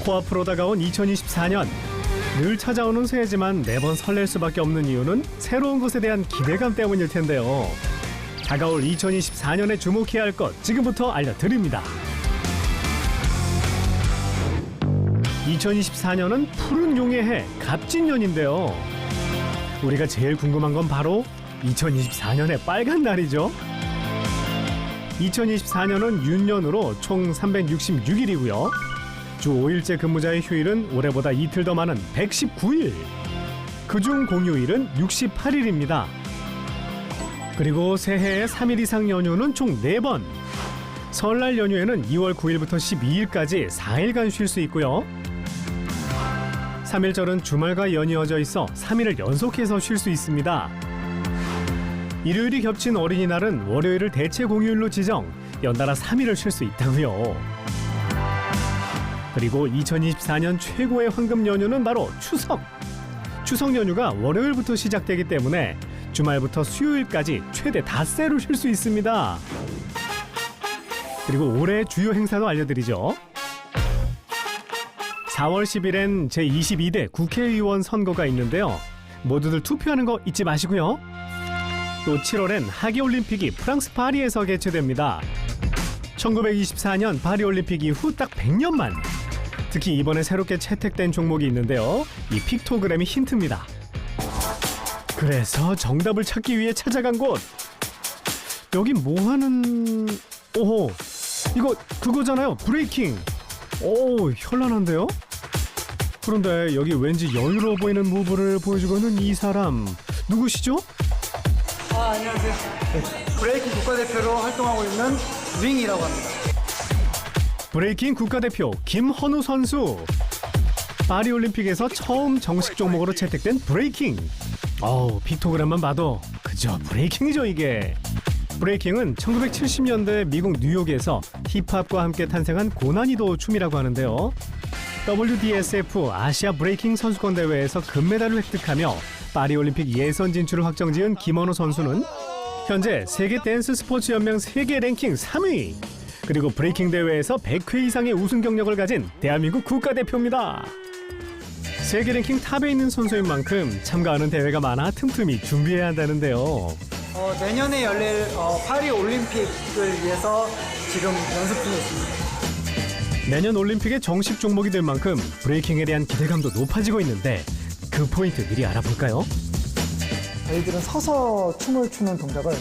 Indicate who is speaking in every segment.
Speaker 1: 코앞으로 다가온 2024년. 늘 찾아오는 새해지만 매번 설렐 수밖에 없는 이유는 새로운 것에 대한 기대감 때문일 텐데요. 다가올 2024년에 주목해야 할 것 지금부터 알려드립니다. 2024년은 푸른 용의 해, 갑진년인데요. 우리가 제일 궁금한 건 바로 2024년의 빨간 날이죠. 2024년은 윤년으로 총 366일이고요. 주 5일째 근무자의 휴일은 올해보다 이틀 더 많은 119일. 그중 공휴일은 68일입니다. 그리고 새해에 3일 이상 연휴는 총 4번. 설날 연휴에는 2월 9일부터 12일까지 4일간 쉴 수 있고요. 3일절은 주말과 연이어져 있어 3일을 연속해서 쉴 수 있습니다. 일요일이 겹친 어린이날은 월요일을 대체 공휴일로 지정, 연달아 3일을 쉴 수 있다고요. 그리고 2024년 최고의 황금 연휴는 바로 추석. 추석 연휴가 월요일부터 시작되기 때문에 주말부터 수요일까지 최대 닷새로 쉴 수 있습니다. 그리고 올해의 주요 행사도 알려드리죠. 4월 10일엔 제22대 국회의원 선거가 있는데요. 모두들 투표하는 거 잊지 마시고요. 또 7월엔 하계올림픽이 프랑스 파리에서 개최됩니다. 1924년 파리올림픽 이후 딱 100년 만. 특히 이번에 새롭게 채택된 종목이 있는데요. 이 픽토그램이 힌트입니다. 그래서 정답을 찾기 위해 찾아간 곳. 여기 뭐하는... 오호, 이거 그거잖아요. 브레이킹. 오, 현란한데요? 그런데 여기 왠지 여유로워 보이는 무브를 보여주고 있는 이 사람 누구시죠?
Speaker 2: 안녕하세요. 브레이킹 국가대표로 활동하고 있는 윙이라고 합니다.
Speaker 1: 브레이킹 국가대표 김헌우 선수. 파리올림픽에서 처음 정식 종목으로 채택된 브레이킹. 픽토그램만 봐도 그저 브레이킹이죠 이게. 브레이킹은 1970년대 미국 뉴욕에서 힙합과 함께 탄생한 고난이도 춤이라고 하는데요. WDSF 아시아 브레이킹 선수권 대회에서 금메달을 획득하며 파리올림픽 예선 진출을 확정지은 김헌우 선수는 현재 세계 댄스 스포츠 연맹 세계 랭킹 3위. 그리고 브레이킹 대회에서 100회 이상의 우승 경력을 가진 대한민국 국가대표입니다. 세계 랭킹 탑에 있는 선수인 만큼 참가하는 대회가 많아 틈틈이 준비해야 한다는데요.
Speaker 2: 내년에 열릴 파리 올림픽을 위해서 지금 연습 중에 있습니다.
Speaker 1: 내년 올림픽의 정식 종목이 될 만큼 브레이킹에 대한 기대감도 높아지고 있는데 그 포인트 미리 알아볼까요?
Speaker 2: 저희들은 서서 춤을 추는 동작을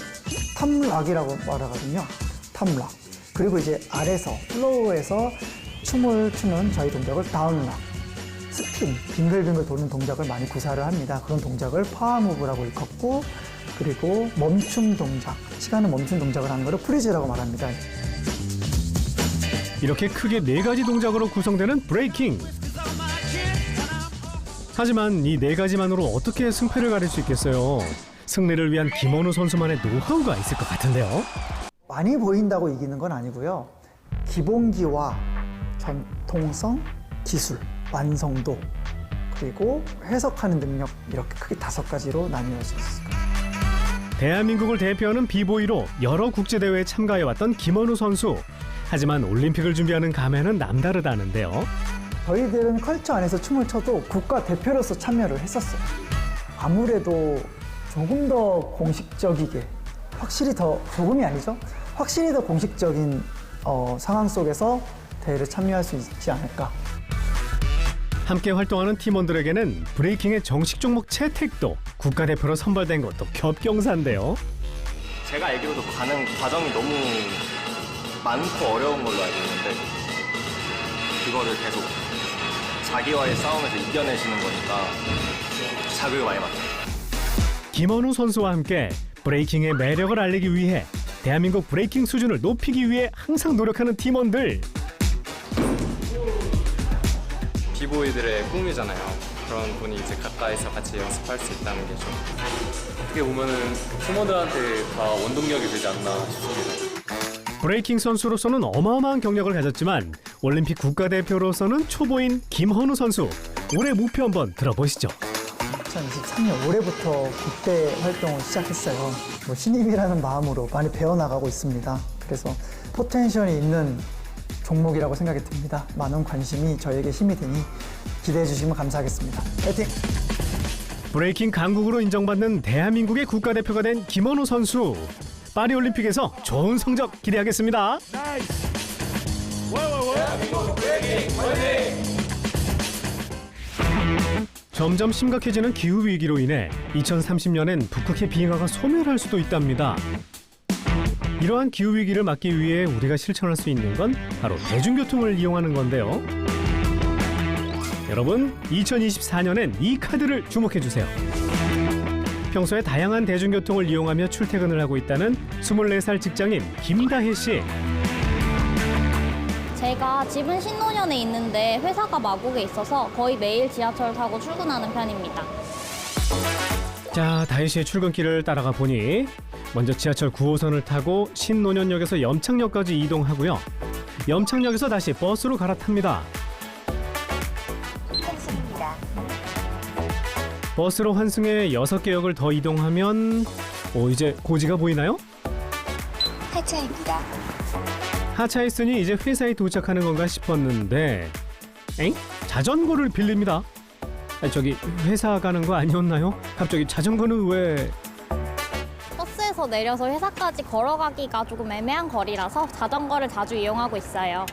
Speaker 2: 탑락이라고 말하거든요. 탑락. 그리고 이제 아래서 플로우에서 춤을 추는 저희 동작을 다운락. 스핀, 빙글빙글 도는 동작을 많이 구사를 합니다. 그런 동작을 파워무브라고 일컫고, 그리고 멈춤 동작, 시간을 멈춘 동작을 하는 것을 프리즈라고 말합니다.
Speaker 1: 이렇게 크게 4가지 동작으로 구성되는 브레이킹. 하지만 이 4가지만으로 어떻게 승패를 가릴 수 있겠어요? 승리를 위한 김헌우 선수만의 노하우가 있을 것 같은데요.
Speaker 2: 많이 보인다고 이기는 건 아니고요. 기본기와 전통성, 기술, 완성도, 그리고 해석하는 능력, 이렇게 크게 5가지로 나뉘어질 수 있습니다.
Speaker 1: 대한민국을 대표하는 비보이로 여러 국제대회에 참가해왔던 김헌우 선수. 하지만 올림픽을 준비하는 감회는 남다르다는데요.
Speaker 2: 저희들은 컬처 안에서 춤을 춰도 국가대표로서 참여를 했었어요. 아무래도 조금 더 공식적이게, 확실히 더, 조금이 아니죠? 확실히 더 공식적인 상황 속에서 대회를 참여할 수 있지 않을까.
Speaker 1: 함께 활동하는 팀원들에게는 브레이킹의 정식 종목 채택도 국가대표로 선발된 것도 겹경사인데요.
Speaker 3: 제가 알기로도 가는 과정이 너무 많고 어려운 걸로 알고 있는데 그거를 계속 자기와의 싸움에서 이겨내시는 거니까 자극을 많이 받죠.
Speaker 1: 김헌우 선수와 함께 브레이킹의 매력을 알리기 위해 대한민국 브레이킹 수준을 높이기 위해 항상 노력하는 팀원들.
Speaker 4: 비보이들의 꿈이잖아요. 그런 분이 이제 가까이서 같이 연습할 수 있다는 게 좀 어떻게 보면은 팀원들한테 다 원동력이 되지 않나 싶습니다.
Speaker 1: 브레이킹 선수로서는 어마어마한 경력을 가졌지만 올림픽 국가대표로서는 초보인 김헌우 선수. 올해 목표 한번 들어보시죠.
Speaker 2: 2023년 올해부터 국대 활동을 시작했어요. 신입이라는 마음으로 많이 배워나가고 있습니다. 그래서 포텐셜이 있는 종목이라고 생각이 듭니다. 많은 관심이 저에게 힘이 되니 기대해 주시면 감사하겠습니다. 파이팅!
Speaker 1: 브레이킹 강국으로 인정받는 대한민국의 국가대표가 된 김헌우 선수. 파리올림픽에서 좋은 성적 기대하겠습니다. 점점 심각해지는 기후위기로 인해 2030년엔 북극의 빙하가 소멸할 수도 있답니다. 이러한 기후위기를 막기 위해 우리가 실천할 수 있는 건 바로 대중교통을 이용하는 건데요. 여러분, 2024년엔 이 카드를 주목해주세요. 평소에 다양한 대중교통을 이용하며 출퇴근을 하고 있다는 24살 직장인 김다혜 씨.
Speaker 5: 제가 집은 신논현에 있는데 회사가 마곡에 있어서 거의 매일 지하철 타고 출근하는 편입니다.
Speaker 1: 자, 다혜 씨의 출근길을 따라가 보니 먼저 지하철 9호선을 타고 신논현역에서 염창역까지 이동하고요. 염창역에서 다시 버스로 갈아탑니다. 버스로 환승해 6개 역을 더 이동하면 이제 고지가 보이나요?
Speaker 6: 하차입니다.
Speaker 1: 하차했으니 이제 회사에 도착하는 건가 싶었는데 자전거를 빌립니다. 저기 회사 가는 거 아니었나요? 갑자기 자전거는 왜...
Speaker 5: 버스에서 내려서 회사까지 걸어가기가 조금 애매한 거리라서 자전거를 자주 이용하고 있어요.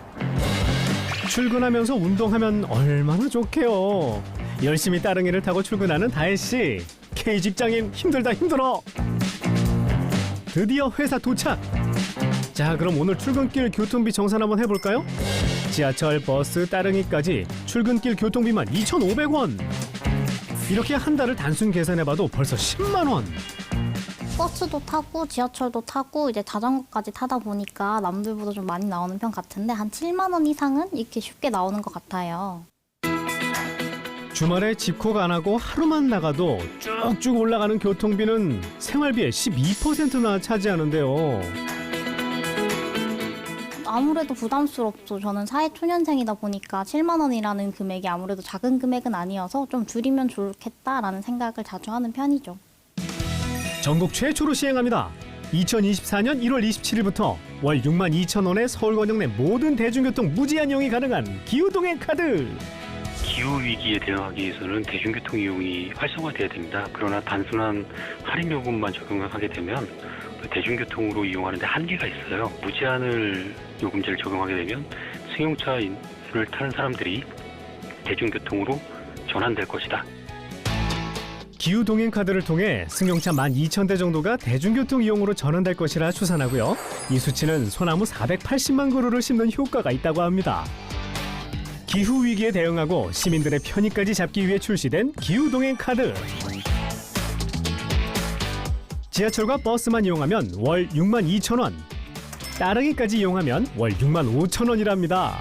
Speaker 1: 출근하면서 운동하면 얼마나 좋게요. 열심히 따릉이를 타고 출근하는 다혜 씨. K직장인 힘들다 힘들어. 드디어 회사 도착. 자, 그럼 오늘 출근길 교통비 정산 한번 해볼까요? 지하철, 버스, 따릉이까지 출근길 교통비만 2,500원. 이렇게 한 달을 단순 계산해봐도 벌써 10만 원.
Speaker 5: 버스도 타고 지하철도 타고 이제 자전거까지 타다 보니까 남들보다 좀 많이 나오는 편 같은데 한 7만 원 이상은 이렇게 쉽게 나오는 것 같아요.
Speaker 1: 주말에 집콕 안 하고 하루만 나가도 쭉쭉 올라가는 교통비는 생활비의 12%나 차지하는데요.
Speaker 5: 아무래도 부담스럽죠. 저는 사회초년생이다 보니까 7만 원이라는 금액이 아무래도 작은 금액은 아니어서 좀 줄이면 좋겠다라는 생각을 자주 하는 편이죠.
Speaker 1: 전국 최초로 시행합니다. 2024년 1월 27일부터 월 62,000원에 서울 권역 내 모든 대중교통 무제한 이용이 가능한 기후동행 카드.
Speaker 7: 기후위기에 대응하기 위해서는 대중교통 이용이 활성화돼야 됩니다. 그러나 단순한 할인 요금만 적용하게 되면 대중교통으로 이용하는 데 한계가 있어요. 무제한을 요금제를 적용하게 되면 승용차를 타는 사람들이 대중교통으로 전환될 것이다.
Speaker 1: 기후동행 카드를 통해 승용차 12,000대 정도가 대중교통 이용으로 전환될 것이라 추산하고요. 이 수치는 소나무 480만 그루를 심는 효과가 있다고 합니다. 기후위기에 대응하고 시민들의 편의까지 잡기 위해 출시된 기후동행 카드. 지하철과 버스만 이용하면 월 62,000원, 따릉이까지 이용하면 월 65,000원이랍니다.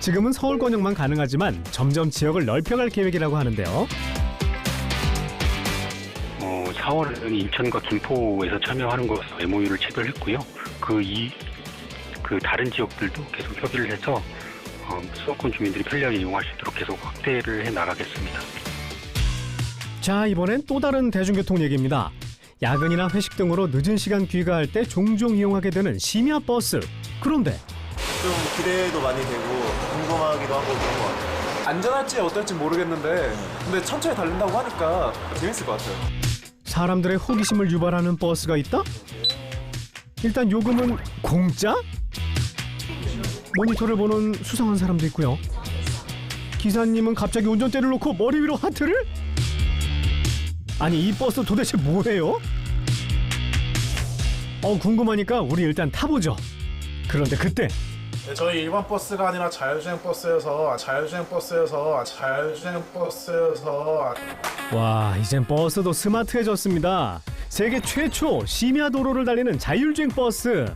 Speaker 1: 지금은 서울 권역만 가능하지만 점점 지역을 넓혀갈 계획이라고 하는데요.
Speaker 7: 4월에는 인천과 김포에서 참여하는 것으로 MOU를 체결했고요. 그 다른 지역들도 계속 협의를 해서 수도권 주민들이 편리하게 이용할 수 있도록 계속 확대를 해 나가겠습니다.
Speaker 1: 자, 이번엔 또 다른 대중교통 얘기입니다. 야근이나 회식 등으로 늦은 시간 귀가할 때 종종 이용하게 되는 심야 버스. 그런데
Speaker 8: 좀 기대도 많이 되고 궁금하기도 하고 그런 것 같아요. 안전할지 어떨지 모르겠는데 근데 천천히 달린다고 하니까 재밌을 것 같아요.
Speaker 1: 사람들의 호기심을 유발하는 버스가 있다? 일단 요금은 공짜? 모니터를 보는 수상한 사람도 있고요. 기사님은 갑자기 운전대를 놓고 머리 위로 하트를? 아니, 이 버스 도대체 뭐예요? 궁금하니까 우리 일단 타보죠. 그런데 그때
Speaker 9: 네, 저희 일반 버스가 아니라 자율주행 버스여서
Speaker 1: 와, 이젠 버스도 스마트해졌습니다. 세계 최초 심야 도로를 달리는 자율주행 버스.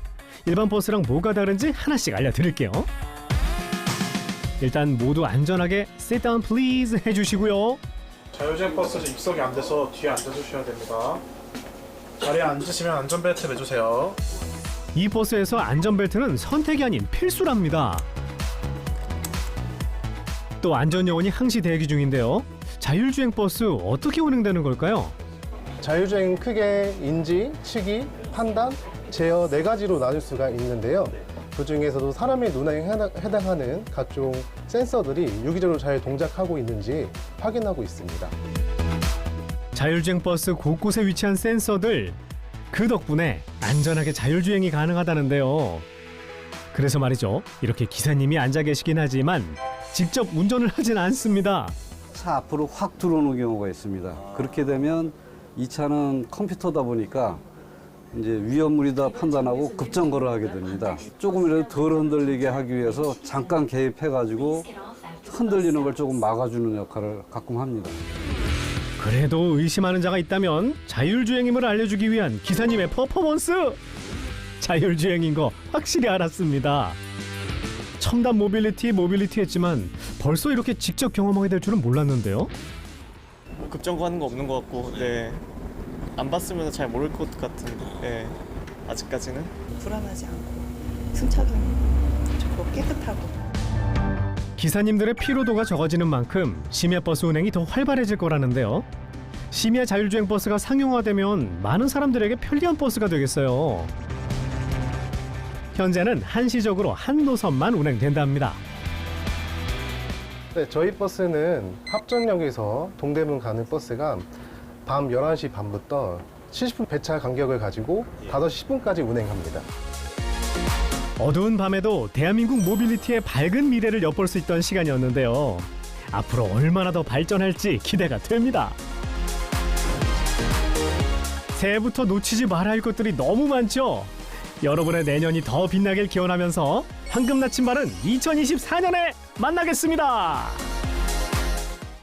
Speaker 1: 일반 버스랑 뭐가 다른지 하나씩 알려드릴게요. 일단 모두 안전하게 sit down please 해주시고요.
Speaker 9: 자율주행 버스는 입석이 안 돼서 뒤에 앉아주셔야 됩니다. 자리에 앉으시면 안전벨트 매주세요.
Speaker 1: 이 버스에서 안전벨트는 선택이 아닌 필수랍니다. 또 안전요원이 항시 대기 중인데요. 자율주행 버스 어떻게 운행되는 걸까요?
Speaker 10: 자율주행 크게 인지, 치기, 판단, 제어 4가지로 나눌 수가 있는데요.
Speaker 6: 그 중에서도 사람의 눈에 해당하는 각종 센서들이 유기적으로 잘 동작하고 있는지 확인하고 있습니다.
Speaker 1: 자율주행 버스 곳곳에 위치한 센서들, 그 덕분에 안전하게 자율주행이 가능하다는데요. 그래서 말이죠, 이렇게 기사님이 앉아 계시긴 하지만 직접 운전을 하진 않습니다.
Speaker 10: 차 앞으로 확 들어오는 경우가 있습니다. 그렇게 되면 이 차는 컴퓨터다 보니까 이제 위험물이다 판단하고 급정거를 하게 됩니다. 조금이라도 덜 흔들리게 하기 위해서 잠깐 개입해가지고 흔들리는 걸 조금 막아주는 역할을 가끔 합니다.
Speaker 1: 그래도 의심하는 자가 있다면 자율주행임을 알려주기 위한 기사님의 퍼포먼스! 자율주행인 거 확실히 알았습니다. 첨단 모빌리티 했지만 벌써 이렇게 직접 경험하게 될 줄은 몰랐는데요.
Speaker 11: 급정거하는 거 없는 것 같고, 네. 안 봤으면 잘 모를 것 같은, 네. 아직까지는.
Speaker 12: 불안하지 않고 승차감이 좋고 깨끗하고.
Speaker 1: 기사님들의 피로도가 적어지는 만큼 심야버스 운행이 더 활발해질 거라는데요. 심야 자율주행 버스가 상용화되면 많은 사람들에게 편리한 버스가 되겠어요. 현재는 한시적으로 한 노선만 운행된답니다.
Speaker 6: 네, 저희 버스는 합정역에서 동대문 가는 버스가 밤 11시 반부터 70분 배차 간격을 가지고 5시 10분까지 운행합니다.
Speaker 1: 어두운 밤에도 대한민국 모빌리티의 밝은 미래를 엿볼 수 있던 시간이었는데요. 앞으로 얼마나 더 발전할지 기대가 됩니다. 새해부터 놓치지 말아야 할 것들이 너무 많죠. 여러분의 내년이 더 빛나길 기원하면서 황금 나침반은 2024년에 만나겠습니다.